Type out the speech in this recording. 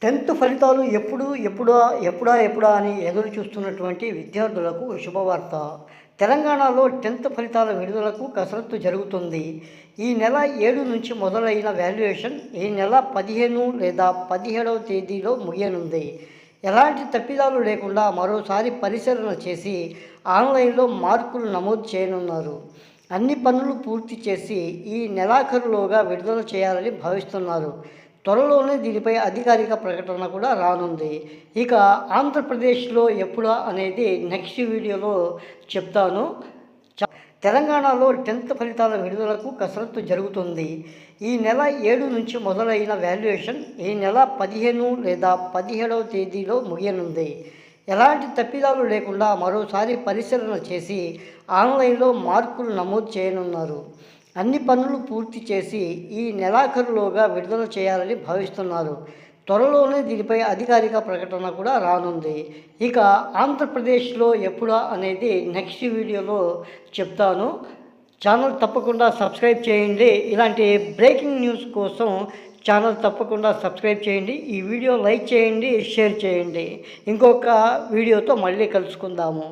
10th ఫలితాలు ఎప్పుడా అని ఎదురు చూస్తున్నటువంటి విద్యార్థులకు శుభవార్త. తెలంగాణలో 10th ఫలితాల విడుదలకు కసరత్తు జరుగుతుంది. ఈ నెల 7 నుంచి మొదలైన వాల్యుయేషన్ ఈ నెల 15 లేదా 17వ తేదీలో ముగియనుంది. ఎలాంటి తప్పిదాలు లేకుండా మరోసారి పరిశీలన చేసి ఆన్లైన్లో మార్కులు నమోదు చేయనున్నారు. అన్ని పనులు పూర్తి చేసి ఈ నెలాఖరులోగా విడుదల చేయాలని భావిస్తున్నారు. త్వరలోనే దీనిపై అధికారిక ప్రకటన కూడా రానుంది. ఇక ఆంధ్రప్రదేశ్లో ఎప్పుడా అనేది నెక్స్ట్ వీడియోలో చెప్తాను. తెలంగాణలో 10th ఫలితాల విడుదలకు కసరత్తు జరుగుతుంది. ఈ నెల 7 నుంచి మొదలైన వాల్యుయేషన్ ఈ నెల 15 లేదా 17వ తేదీలో ముగియనుంది. ఎలాంటి తప్పిదాలు లేకుండా మరోసారి పరిశీలన చేసి ఆన్లైన్లో మార్కులు నమోదు చేయనున్నారు. అన్ని పనులు పూర్తి చేసి ఈ నెలాఖరులోగా విడుదల చేయాలని భావిస్తున్నారు. త్వరలోనే దీనిపై అధికారిక ప్రకటన కూడా రానుంది. ఇక ఆంధ్రప్రదేశ్లో ఎప్పుడా అనేది నెక్స్ట్ వీడియోలో చెప్తాను. ఛానల్ తప్పకుండా సబ్స్క్రైబ్ చేయండి. ఇలాంటి బ్రేకింగ్ న్యూస్ కోసం ఛానల్ తప్పకుండా సబ్స్క్రైబ్ చేయండి. ఈ వీడియో లైక్ చేయండి, షేర్ చేయండి. ఇంకొక వీడియోతో మళ్ళీ కలుసుకుందాము.